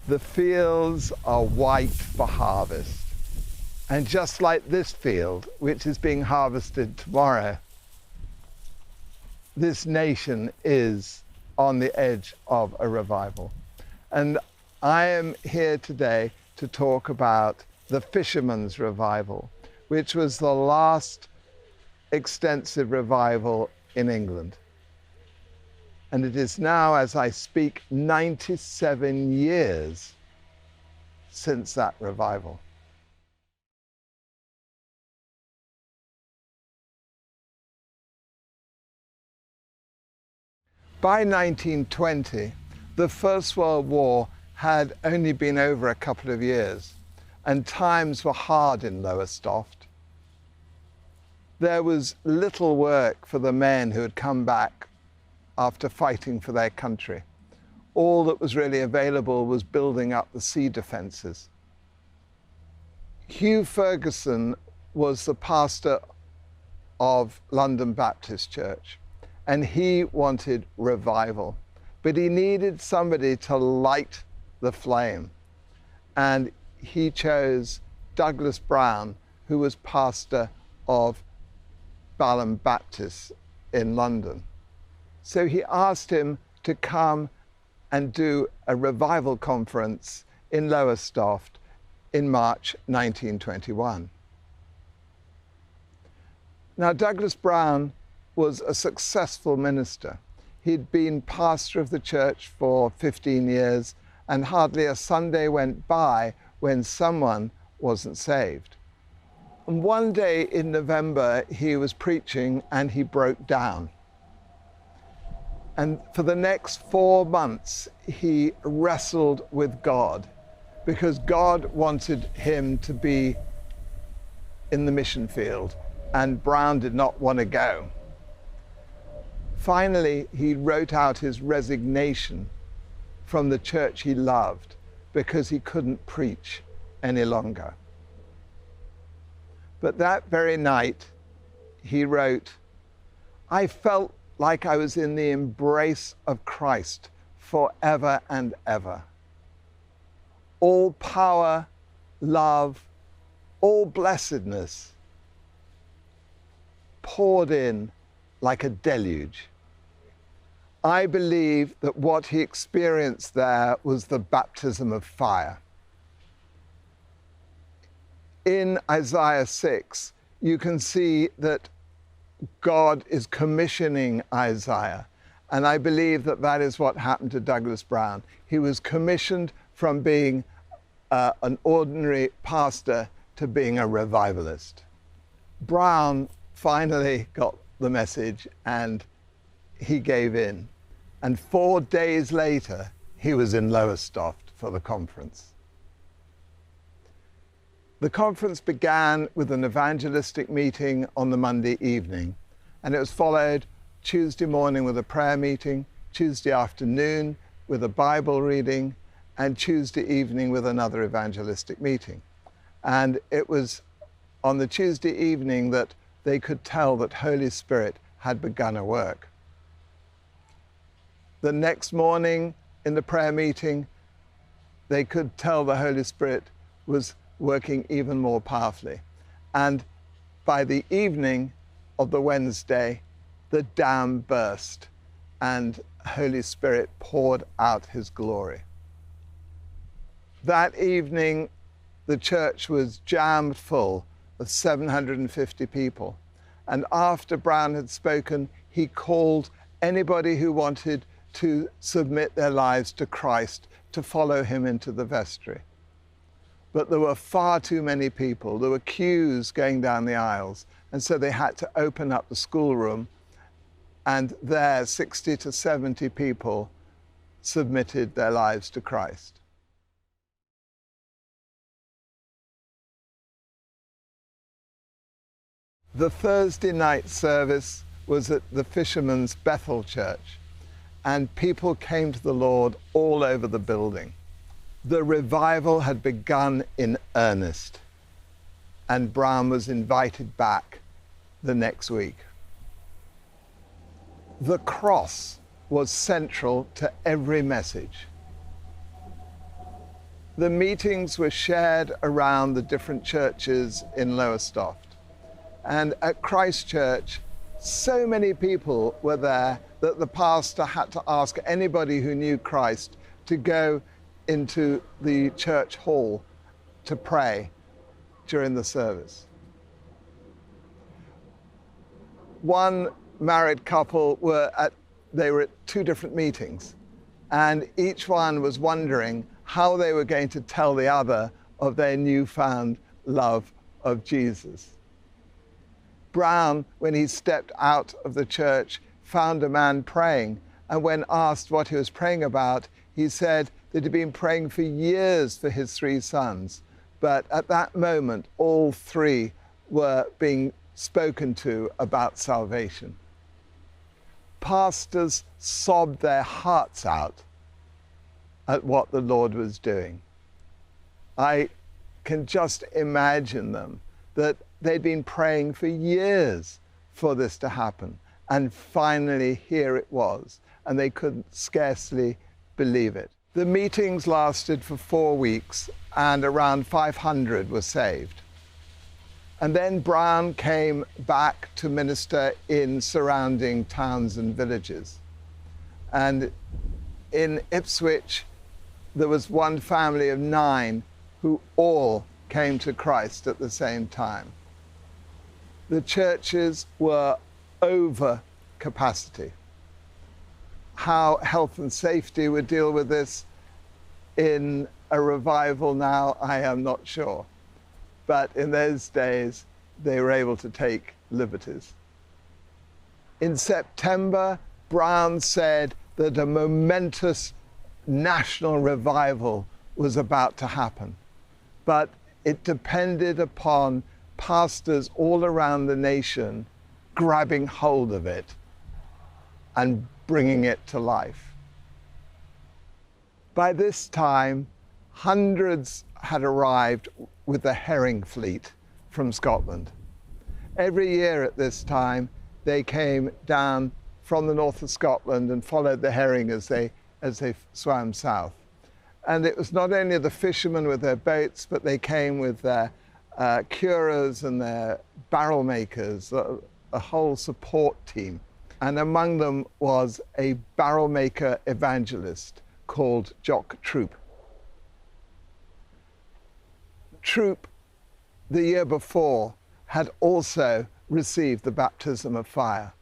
The fields are white for harvest. And just like this field, which is being harvested tomorrow, this nation is on the edge of a revival. And I am here today to talk about the Fishermans Revival, which was the last extensive revival in England. And it is now, as I speak, 97 years since that revival. By 1920, the First World War had only been over a couple of years, and times were hard in Lowestoft. There was little work for the men who had come back after fighting for their country. All that was really available was building up the sea defences. Hugh Ferguson was the pastor of London Baptist Church, and he wanted revival, but he needed somebody to light the flame. And he chose Douglas Brown, who was pastor of Balham Baptist in London. So he asked him to come and do a revival conference in Lowestoft in March 1921. Now, Douglas Brown was a successful minister. He'd been pastor of the church for 15 years, and hardly a Sunday went by when someone wasn't saved. And one day in November, he was preaching and he broke down. And for the next 4 months, he wrestled with God, because God wanted him to be in the mission field, and Brown did not want to go. Finally, he wrote out his resignation from the church he loved because he couldn't preach any longer. But that very night, he wrote, "I felt like I was in the embrace of Christ forever and ever. All power, love, all blessedness poured in like a deluge." I believe that what he experienced there was the baptism of fire. In Isaiah 6, you can see that God is commissioning Isaiah. And I believe that that is what happened to Douglas Brown. He was commissioned from being an ordinary pastor to being a revivalist. Brown finally got the message and he gave in. And 4 days later, he was in Lowestoft for the conference. The conference began with an evangelistic meeting on the Monday evening, and it was followed Tuesday morning with a prayer meeting, Tuesday afternoon with a Bible reading, and Tuesday evening with another evangelistic meeting. And it was on the Tuesday evening that they could tell that Holy Spirit had begun a work. The next morning in the prayer meeting, they could tell the Holy Spirit was working even more powerfully. And by the evening of the Wednesday, the dam burst and Holy Spirit poured out his glory. That evening, the church was jammed full of 750 people. And after Brown had spoken, he called anybody who wanted to submit their lives to Christ to follow him into the vestry. But there were far too many people. There were queues going down the aisles. And so they had to open up the schoolroom. And there, 60 to 70 people submitted their lives to Christ. The Thursday night service was at the Fisherman's Bethel Church, and people came to the Lord all over the building. The revival had begun in earnest, and Brown was invited back the next week. The cross was central to every message. The meetings were shared around the different churches in Lowestoft. And at Christ Church, so many people were there that the pastor had to ask anybody who knew Christ to go into the church hall to pray during the service. One married couple were at two different meetings, and each one was wondering how they were going to tell the other of their newfound love of Jesus. Brown, when he stepped out of the church, found a man praying, and when asked what he was praying about, he said that he'd been praying for years for his 3 sons, but at that moment all 3 were being spoken to about salvation. Pastors sobbed their hearts out at what the Lord was doing. I can just imagine them, that they'd been praying for years for this to happen, and finally here it was, and they could scarcely believe it. The meetings lasted for 4 weeks, and around 500 were saved. And then Brown came back to minister in surrounding towns and villages. And in Ipswich, there was one family of 9 who all came to Christ at the same time. The churches were over capacity. How health and safety would deal with this in a revival now, I am not sure. But in those days, they were able to take liberties. In September, Brown said that a momentous national revival was about to happen. But it depended upon pastors all around the nation grabbing hold of it and bringing it to life. By this time, hundreds had arrived with the herring fleet from Scotland. Every year at this time, they came down from the north of Scotland and followed the herring as they swam south. And it was not only the fishermen with their boats, but they came with their curers and their barrel makers, a whole support team. And among them was a barrel maker evangelist called Jock Troop. Troop, the year before, had also received the baptism of fire.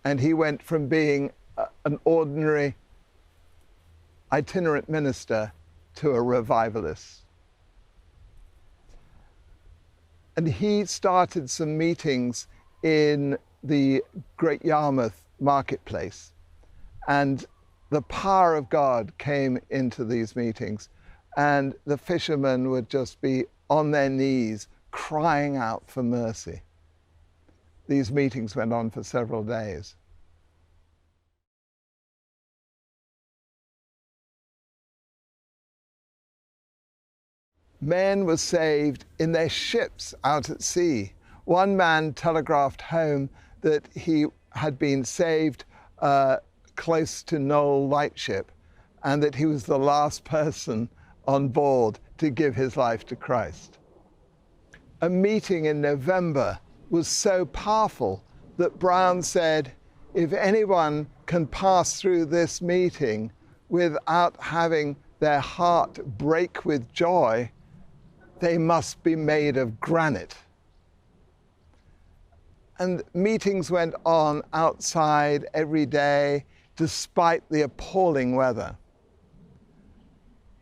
And he went from being an ordinary itinerant minister to a revivalist. And he started some meetings in the Great Yarmouth marketplace. And the power of God came into these meetings. And the fishermen would just be on their knees crying out for mercy. These meetings went on for several days. Men were saved in their ships out at sea. One man telegraphed home that he had been saved close to Knoll Lightship, and that he was the last person on board to give his life to Christ. A meeting in November was so powerful that Brown said, if anyone can pass through this meeting without having their heart break with joy, they must be made of granite. And meetings went on outside every day, despite the appalling weather.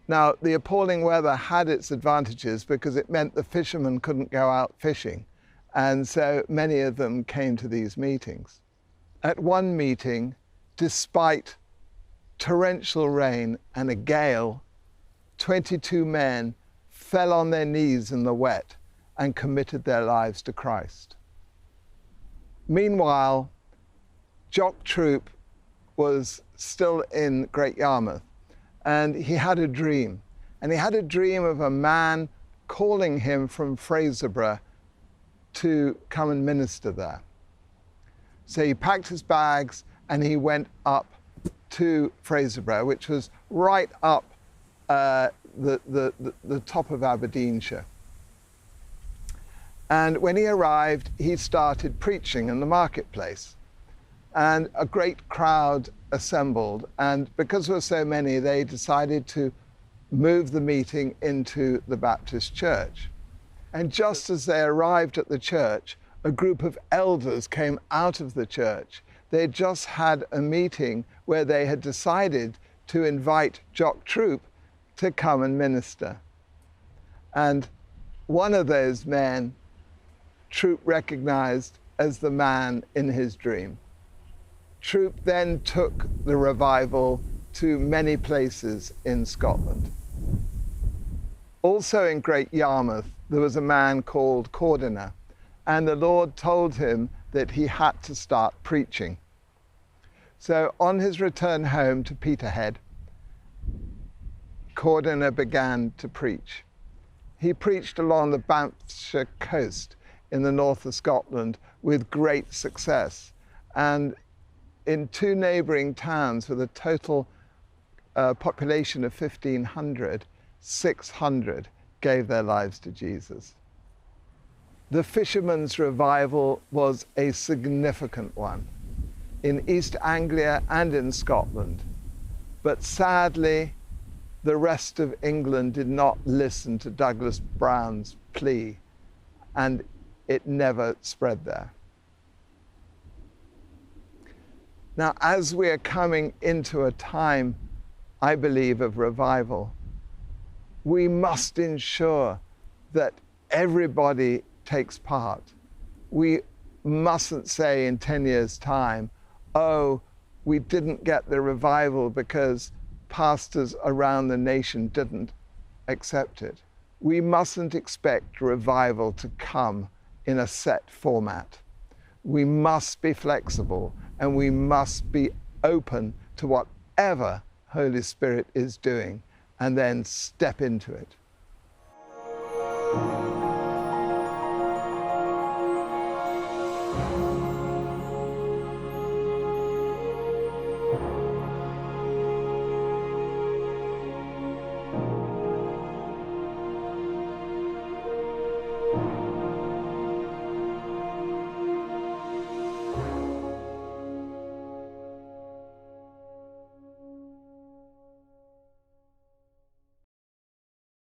Now, the appalling weather had its advantages because it meant the fishermen couldn't go out fishing. And so many of them came to these meetings. At one meeting, despite torrential rain and a gale, 22 men fell on their knees in the wet and committed their lives to Christ. Meanwhile, Jock Troop was still in Great Yarmouth, and he had a dream. And he had a dream of a man calling him from Fraserburgh to come and minister there. So he packed his bags and he went up to Fraserburgh, which was right up the top of Aberdeenshire. And when he arrived, he started preaching in the marketplace. And a great crowd assembled. And because there were so many, they decided to move the meeting into the Baptist church. And just as they arrived at the church, a group of elders came out of the church. They had just had a meeting where they had decided to invite Jock Troop to come and minister. And one of those men, Troop recognized as the man in his dream. Troop then took the revival to many places in Scotland. Also in Great Yarmouth, there was a man called Cordiner, and the Lord told him that he had to start preaching. So on his return home to Peterhead, Cordiner began to preach. He preached along the Banffshire coast in the north of Scotland with great success. And in 2 neighbouring towns with a total population of 1,500, 600 gave their lives to Jesus. The Fishermans Revival was a significant one in East Anglia and in Scotland. But sadly, the rest of England did not listen to Douglas Brown's plea, and it never spread there. Now, as we are coming into a time, I believe, of revival, we must ensure that everybody takes part. We mustn't say in 10 years' time, oh, we didn't get the revival because pastors around the nation didn't accept it. We mustn't expect revival to come in a set format. We must be flexible, and we must be open to whatever Holy Spirit is doing, and then step into it.